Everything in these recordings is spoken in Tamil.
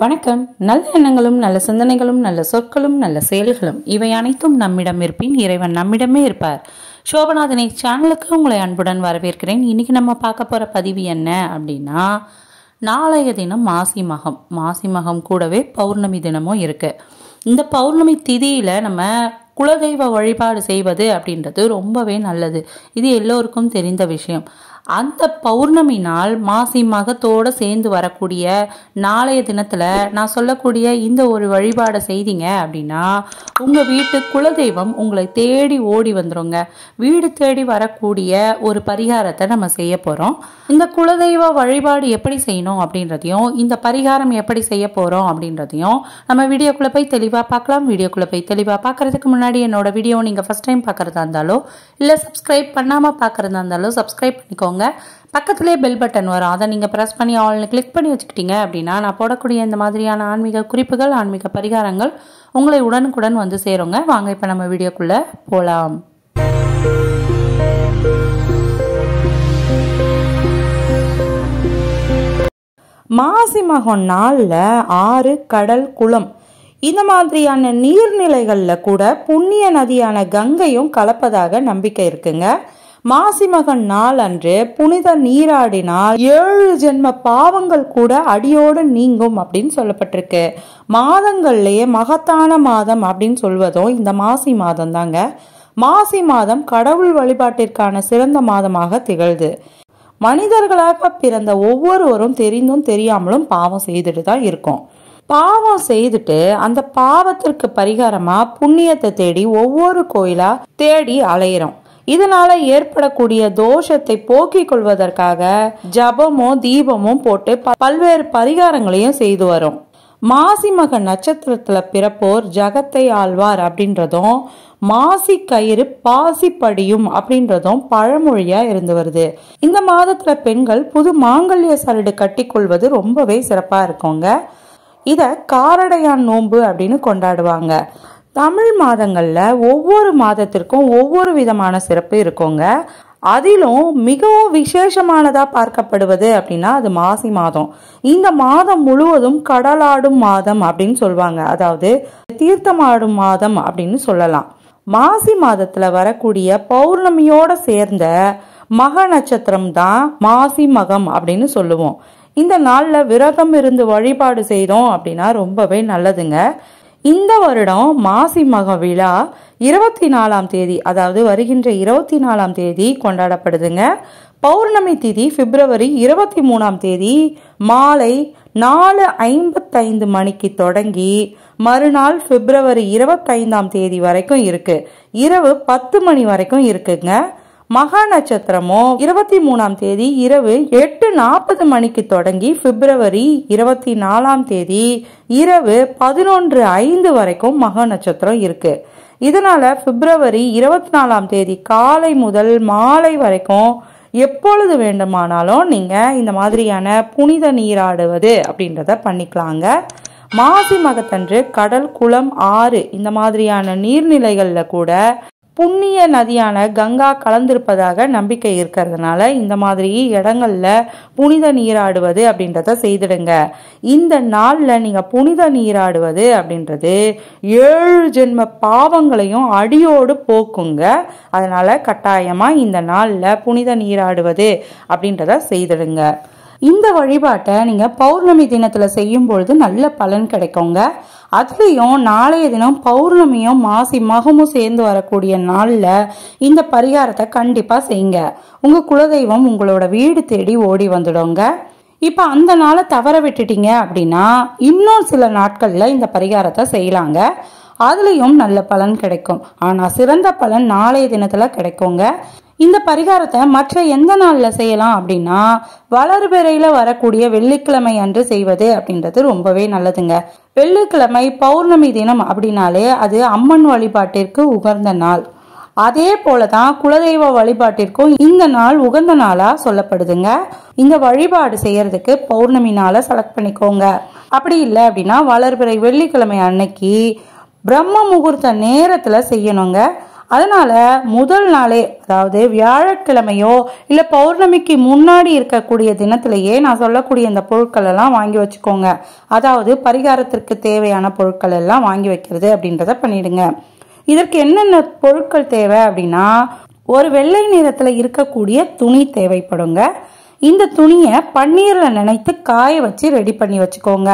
வணக்கம். நல்ல எண்ணங்களும் நல்ல சிந்தனைகளும் நல்ல சொற்களும் நல்ல செயல்களும் இவை அனைத்தும் நம்மிடம் இருப்பின் இறைவன் நம்மிடமே இருப்பார். சோபநாதனை சேனலுக்கு உங்களை அன்புடன் வரவேற்கிறேன். இன்னைக்கு நம்ம பார்க்க போற பதிவு என்ன அப்படின்னா, நாளைய தினம் மாசி மகம் கூடவே பௌர்ணமி தினமும் இருக்கு. இந்த பௌர்ணமி திதியில நம்ம குலதெய்வ வழிபாடு செய்வது அப்படின்றது ரொம்பவே நல்லது. இது எல்லோருக்கும் தெரிந்த விஷயம். அந்த பௌர்ணமி நாள் மாசி மகத்தோடு சேர்ந்து வரக்கூடிய நாளைய தினத்தில் நான் சொல்லக்கூடிய இந்த ஒரு வழிபாடை செய்தீங்க அப்படின்னா உங்கள் வீட்டு குலதெய்வம் உங்களை தேடி ஓடி வந்துடுங்க. வீடு தேடி வரக்கூடிய ஒரு பரிகாரத்தை நம்ம செய்ய போகிறோம். இந்த குலதெய்வ வழிபாடு எப்படி செய்யணும் அப்படின்றதையும் இந்த பரிகாரம் எப்படி செய்ய போகிறோம் அப்படின்றதையும் நம்ம வீடியோக்குள்ளே போய் தெளிவாக பார்க்கலாம். வீடியோக்குள்ளே போய் தெளிவாக பார்க்குறதுக்கு முன்னாடி என்னோட வீடியோ நீங்கள் ஃபஸ்ட் டைம் பார்க்குறதா இருந்தாலோ இல்லை சப்ஸ்கிரைப் பண்ணாமல் பார்க்குறதா இருந்தாலோ சப்ஸ்கிரைப் பண்ணிக்கோங்க. பக்கத்திலே பெல் பட்டன் வரும், அதை நீங்கள் ப்ரெஸ் பண்ணி ஆல்னு கிளிக் பண்ணி வச்சுக்கிட்டீங்க அப்படின்னா நான் போடக்கூடிய இந்த மாதிரியான ஆன்மீக குறிப்புகள் ஆன்மீக பரிகாரங்கள் உங்களை உடனுக்குடன் வந்து சேருங்க. வாங்க இப்போ நம்ம வீடியோக்குள்ளே போகலாம். மாசி மகம் நாளில் ஆறு, கடல், குளம் இந்த மாதிரியான நீர்நிலைகளில் கூட புண்ணிய நதியான கங்கையும் கலப்பதாக நம்பிக்கை இருக்குங்க. மாசி மகன் நாள் அன்று புனித நீராடினால் 7 ஜென்ம பாவங்கள் கூட அடியோடு நீங்கும் அப்படின்னு சொல்லப்பட்டிருக்கு. மாதங்கள்லயே மகத்தான மாதம் அப்படின்னு சொல்வதும் இந்த மாசி மாதம் தாங்க. மாசி மாதம் கடவுள் வழிபாட்டிற்கான சிறந்த மாதமாக திகழ்து. மனிதர்களாக பிறந்த ஒவ்வொருவரும் தெரிந்தும் தெரியாமலும் பாவம் செய்துட்டு தான் இருக்கோம். பாவம் செய்துட்டு அந்த பாவத்திற்கு பரிகாரமா புண்ணியத்தை தேடி ஒவ்வொரு கோயிலா தேடி அலையிறோம். இதனால ஏற்படக்கூடிய தோஷத்தை போக்கிக் கொள்வதற்காக ஜபமோ தீபமும் போட்டு பல்வேறு பரிகாரங்களையும் செய்து வரும். மாசி மக நட்சத்திரத்துல பிறப்போர் ஜகத்தை ஆழ்வார் அப்படின்றதும் மாசி கயிறு பாசி படியும் அப்படின்றதும் பழமொழியா இருந்து வருது. இந்த மாதத்துல பெண்கள் புது மாங்கல்ய சரடு கட்டி கொள்வது ரொம்பவே சிறப்பா இருக்குங்க. இத காரடையான் நோன்பு அப்படின்னு கொண்டாடுவாங்க. தமிழ் மாதங்கள்ல ஒவ்வொரு மாதத்திற்கும் ஒவ்வொரு விதமான சிறப்பு இருக்குங்க. அதிலும் மிகவும் விசேஷமானதா பார்க்கப்படுவது அப்படின்னா அது மாசி மாதம். இந்த மாதம் முழுவதும் கடலாடும் மாதம் அப்படின்னு சொல்லுவாங்க. அதாவது தீர்த்தமாடும் மாதம் அப்படின்னு சொல்லலாம். மாசி மாதத்துல வரக்கூடிய பௌர்ணமியோட சேர்ந்த மக நட்சத்திரம் தான் மாசி மகம் அப்படின்னு சொல்லுவோம். இந்த நாள்ல விரதம் இருந்து வழிபாடு செய்தோம் அப்படின்னா ரொம்பவே நல்லதுங்க. இந்த வருடம் மாசி மக விழா 24ஆம் தேதி, அதாவது வருகின்ற 24ஆம் தேதி கொண்டாடப்படுதுங்க. பௌர்ணமி திதி பிப்ரவரி 23ஆம் தேதி மாலை 4:55 மணிக்கு தொடங்கி மறுநாள் பிப்ரவரி 25ஆம் தேதி வரைக்கும் இருக்கு. இரவு 10 மணி வரைக்கும் இருக்குங்க. மகா நட்சத்திரமும் 23ஆம் தேதி இரவு 8:40 மணிக்கு தொடங்கி பிப்ரவரி 24ஆம் தேதி இரவு 11:05 வரைக்கும் மகா நட்சத்திரம் இருக்கு. இதனால பிப்ரவரி 24ஆம் தேதி காலை முதல் மாலை வரைக்கும் எப்பொழுது வேண்டுமானாலும் நீங்க இந்த மாதிரியான புனித நீராடுவது அப்படின்றத பண்ணிக்கலாங்க. மாசி மகத்தன்று கடல், குளம், ஆறு இந்த மாதிரியான நீர்நிலைகள்ல கூட புண்ணிய நதியான கங்கா கலந்திருப்பதாக நம்பிக்கை இருக்கிறதுனால இந்த மாதிரி இடங்கள்ல புனித நீராடுவது அப்படின்றத செய்திடுங்க. இந்த நாள்ல நீங்க புனித நீராடுவது அப்படின்றது 7 ஜென்ம பாவங்களையும் அடியோடு போக்குங்க. அதனால கட்டாயமா இந்த நாள்ல புனித நீராடுவது அப்படின்றத செய்திடுங்க. இந்த வழிபாட்டை நீங்க பௌர்ணமி தினத்துல செய்யும் பொழுது நல்ல பலன் கிடைக்குங்க. அதுலேயும் நாளைய தினம் பௌர்ணமியும் மாசி மகமும் சேர்ந்து வரக்கூடிய நாளில் இந்த பரிகாரத்தை கண்டிப்பாக செய்யுங்க. உங்கள் குலதெய்வம் உங்களோட வீடு தேடி ஓடி வந்துடுங்க. இப்போ அந்த நாளை தவற விட்டுட்டீங்க அப்படின்னா இன்னும் சில நாட்களில் இந்த பரிகாரத்தை செய்யலாங்க. அதுலேயும் நல்ல பலன் கிடைக்கும். ஆனால் சிறந்த பலன் நாளைய தினத்தில் கிடைக்குங்க. இந்த பரிகாரத்தை மற்ற எந்த நாளில் செய்யலாம் அப்படின்னா வளர்பிறையில் வரக்கூடிய வெள்ளிக்கிழமை அன்று செய்வது அப்படின்றது ரொம்பவே நல்லதுங்க. வெள்ளிக்கிழமை பௌர்ணமி தினம் அப்படின்னாலே அது அம்மன் வழிபாட்டிற்கு உகந்த நாள். அதே போலதான் குலதெய்வ வழிபாட்டிற்கும் இந்த நாள் உகந்த நாளா சொல்லப்படுதுங்க. இந்த வழிபாடு செய்யறதுக்கு பௌர்ணமி நாளை செலக்ட் பண்ணிக்கோங்க. அப்படி இல்லை அப்படின்னா வளர்பிறை வெள்ளிக்கிழமை அன்னைக்கு பிரம்ம முகூர்த்த நேரத்துல செய்யணுங்க. அதனால முதல் நாளே, அதாவது வியாழக்கிழமையோ இல்ல பௌர்ணமிக்கு முன்னாடி இருக்கக்கூடிய தினத்திலேயே நான் சொல்லக்கூடிய இந்த பொருட்கள் எல்லாம் வாங்கி வச்சுக்கோங்க. அதாவது பரிகாரத்திற்கு தேவையான பொருட்கள் எல்லாம் வாங்கி வைக்கிறது அப்படின்றத பண்ணிடுங்க. இதற்கு என்னென்ன பொருட்கள் தேவை அப்படின்னா, ஒரு வெள்ளை நிறத்துல இருக்கக்கூடிய துணி தேவைப்படுங்க. இந்த துணியை பன்னீர்ல நனைத்து காய வச்சு ரெடி பண்ணி வச்சுக்கோங்க.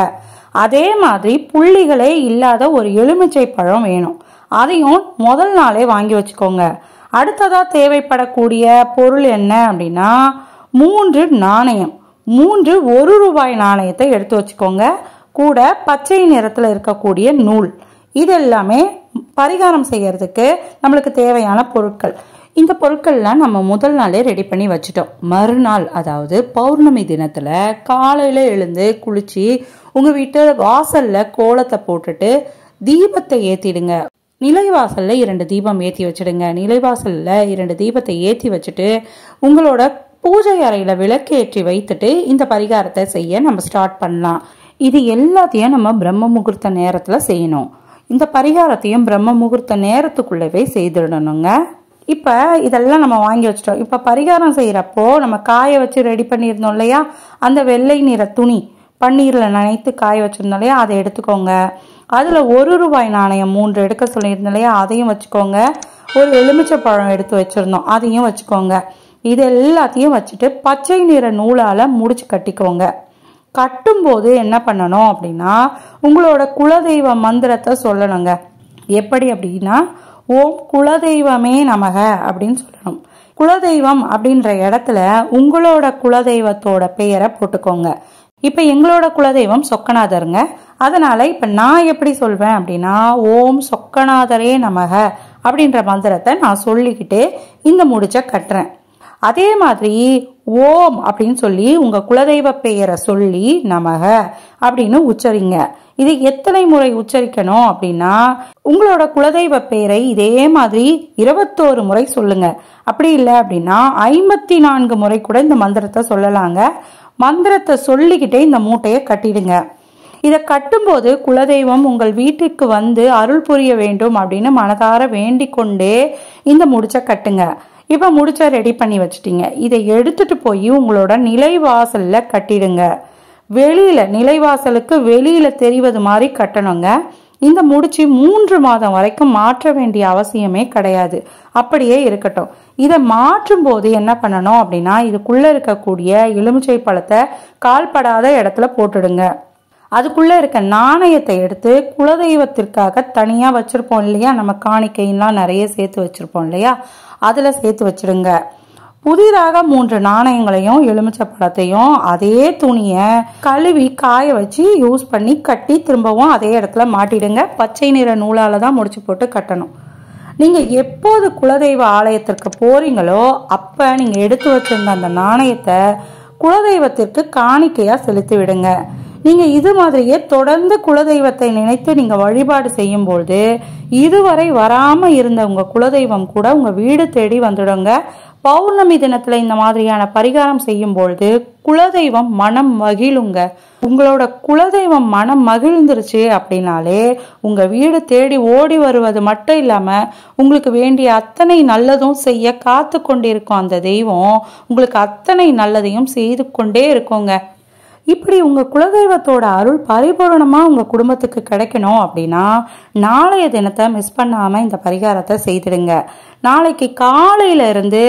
அதே மாதிரி புள்ளிகளே இல்லாத ஒரு எலுமிச்சை பழம் வேணும். அதையும் முதல் நாளே வாங்கி வச்சுக்கோங்க. அடுத்ததா தேவைப்படக்கூடிய பொருள் என்ன அப்படின்னா, 3 நாணயம், 3 1 ரூபாய் நாணயத்தை எடுத்து வச்சுக்கோங்க. கூட பச்சை நிறத்துல இருக்கக்கூடிய நூல். இது எல்லாமே பரிகாரம் செய்யறதுக்கு நம்மளுக்கு தேவையான பொருட்கள். இந்த பொருட்கள்லாம் நம்ம முதல் நாளே ரெடி பண்ணி வச்சுட்டோம். மறுநாள், அதாவது பௌர்ணமி தினத்துல காலையில எழுந்து குளிச்சு உங்க வீட்டு வாசல்ல கோலத்தை போட்டுட்டு தீபத்தை ஏத்திடுங்க. நிலைவாசல்ல 2 தீபம் ஏத்தி வச்சிடுங்க. நிலைவாசல்ல 2 தீபத்தை ஏத்தி வச்சுட்டு உங்களோட பூஜை அறையில விளக்கேற்றி வைத்துட்டு இந்த பரிகாரத்தை செய்ய நம்ம ஸ்டார்ட் பண்ணலாம். இது எல்லாத்தையும் நம்ம பிரம்ம முகூர்த்த நேரத்துல செய்யணும். இந்த பரிகாரத்தையும் பிரம்ம முகூர்த்த நேரத்துக்குள்ளவே செய்திடணுங்க. இப்ப இதெல்லாம் நம்ம வாங்கி வச்சிட்டோம். இப்ப பரிகாரம் செய்யறப்போ நம்ம காய வச்சு ரெடி பண்ணியிருந்தோம் இல்லையா, அந்த வெள்ளை நிற துணி பன்னீர்ல நனைத்து காய வச்சிருந்தோம் இல்லையா, அதை எடுத்துக்கோங்க. அதுல 1 ரூபாய் நாணயம் 3 எடுக்க சொல்லியிருந்தோம் இல்லையா, அதையும் வச்சுக்கோங்க. ஒரு எலுமிச்சை பழம் எடுத்து வச்சிருந்தோம், அதையும் வச்சுக்கோங்க. இது எல்லாத்தையும் வச்சுட்டு பச்சை நிற நூலால முடிச்சு கட்டிக்கோங்க. கட்டும்போது என்ன பண்ணணும் அப்படின்னா, உங்களோட குலதெய்வ மந்திரத்தை சொல்லணுங்க. எப்படி அப்படின்னா, ஓம் குலதெய்வமே நமக அப்படின்னு சொல்லணும். குலதெய்வம் அப்படின்ற இடத்துல உங்களோட குலதெய்வத்தோட பெயரை போட்டுக்கோங்க. இப்ப எங்களோட குலதெய்வம் சொக்கநாதருங்க. அதனால இப்ப நான் எப்படி சொல்வேன் அப்படின்னா, ஓம் சொக்கநாதரே நமக அப்படின்ற மந்திரத்தை நான் சொல்லிக்கிட்டு இந்த முடிச்ச கட்டுறேன். அதே மாதிரி ஓம் அப்படின்னு சொல்லி உங்க குலதெய்வ பெயரை சொல்லி நமக அப்படின்னு உச்சரிங்க. இது எத்தனை முறை உச்சரிக்கணும் அப்படின்னா, உங்களோட குலதெய்வ பெயரை இதே மாதிரி 21 முறை சொல்லுங்க. அப்படி இல்லை அப்படின்னா 54 முறை கூட இந்த மந்திரத்தை சொல்லலாங்க. மந்திரத்தை சொல்லிக்கிட்டே இந்த மூட்டையை கட்டிடுங்க. இதை கட்டும்போது குலதெய்வம் உங்கள் வீட்டுக்கு வந்து அருள் புரிய வேண்டும் அப்படின்னு மனதார வேண்டிக் கொண்டே இந்த முடிச்ச கட்டுங்க. இப்ப முடிச்ச ரெடி பண்ணி வச்சுட்டீங்க. இதை எடுத்துட்டு போய் உங்களோட நிலைவாசல்ல கட்டிடுங்க. வெளியில, நிலைவாசலுக்கு வெளியில தெரிவது மாதிரி கட்டணுங்க. இந்த முடிச்சு 3 மாதம் வரைக்கும் மாற்ற வேண்டிய அவசியமே கிடையாது, அப்படியே இருக்கட்டும். இதை மாற்றும் போது என்ன பண்ணணும் அப்படின்னா, இதுக்குள்ள இருக்கக்கூடிய எலுமிச்சை பழத்தை கால்படாத இடத்துல போட்டுடுங்க. அதுக்குள்ள இருக்க நாணயத்தை எடுத்து குலதெய்வத்திற்காக தனியா வச்சிருப்போம் இல்லையா, நம்ம காணிக்கையெல்லாம் நிறைய சேர்த்து வச்சிருப்போம் இல்லையா, அதுல சேர்த்து வச்சிடுங்க. புதிதாக 3 நாணயங்களையும் எலுமிச்சை பழத்தையும் அதே துணியை கழுவி காய வச்சு யூஸ் பண்ணி கட்டி திரும்பவும் அதே இடத்துல மாட்டிடுங்க. பச்சை நிற நூலால தான் முடிச்சு போட்டு கட்டணும். நீங்க எப்போது குலதெய்வ ஆலயத்திற்கு போறீங்களோ அப்ப நீங்க எடுத்து வச்சிருந்த அந்த நாணயத்தை குலதெய்வத்திற்கு காணிக்கையா செலுத்தி விடுங்க. நீங்க இது மாதிரியே தொடர்ந்து குலதெய்வத்தை நினைத்து நீங்க வழிபாடு செய்யும் போது இதுவரை வராம இருந்த உங்க குலதெய்வம் கூட உங்க வீடு தேடி வந்துடுங்க. பௌர்ணமி தினத்துல இந்த மாதிரியான பரிகாரம் செய்யும் பொழுது குலதெய்வம் மனம் மகிழுங்க. உங்களோட குலதெய்வம் மனம் மகிழ்ந்துருச்சு அப்படின்னாலே உங்க வீடு தேடி ஓடி வருவது மட்டும் இல்லாம உங்களுக்கு வேண்டிய அத்தனை நல்லதும் செய்ய காத்து கொண்டிருக்கும். அந்த தெய்வம் உங்களுக்கு அத்தனை நல்லதையும் செய்து கொண்டே இருக்குங்க. இப்படி உங்க குலதெய்வத்தோட அருள் பரிபூர்ணமா உங்க குடும்பத்துக்கு கிடைக்கணும் அப்படின்னா நாளைய தினத்தை மிஸ் பண்ணாம இந்த பரிகாரத்தை செய்திடுங்க. நாளைக்கு காலையில இருந்து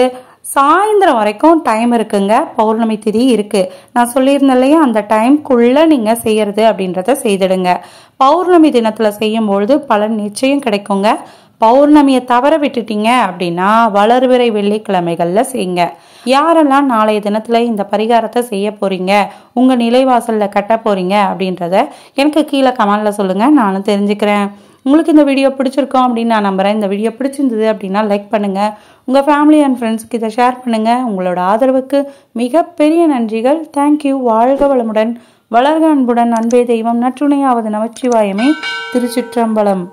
சாயந்தரம் வரைக்கும் டைம் இருக்குங்க. பௌர்ணமி திதி இருக்கு. நான் சொல்லியிருந்தேன் இல்லையா, அந்த டைம்குள்ள நீங்க செய்யறது அப்படின்றத செய்திடுங்க. பௌர்ணமி தினத்துல செய்யும் பொழுது பலன் நிச்சயம் கிடைக்குங்க. பௌர்ணமியை தவற விட்டுட்டீங்க அப்படின்னா வளர்பிறை வெள்ளிக்கிழமைகள்ல செய்யுங்க. யாரெல்லாம் நாளைய தினத்துல இந்த பரிகாரத்தை செய்ய போறீங்க, உங்க நிலைவாசல்ல கட்ட போறீங்க அப்படின்றத எனக்கு கீழே கமெண்ட்ல சொல்லுங்க, நானும் தெரிஞ்சுக்கிறேன். உங்களுக்கு இந்த வீடியோ பிடிச்சிருக்கோம் அப்படின்னு நான் நம்புறேன். இந்த வீடியோ பிடிச்சிருந்தது அப்படின்னா லைக் பண்ணுங்க, உங்க ஃபேமிலி அண்ட் ஃப்ரெண்ட்ஸ்க்கு இதை ஷேர் பண்ணுங்க. உங்களோட ஆதரவுக்கு மிகப்பெரிய நன்றிகள். தேங்க்யூ. வாழ்க வளமுடன், வளர்க அன்புடன், அன்பே தெய்வம், நற்றுணையாவது நமச்சிவாயமே. திருச்சிற்றம்பலம்.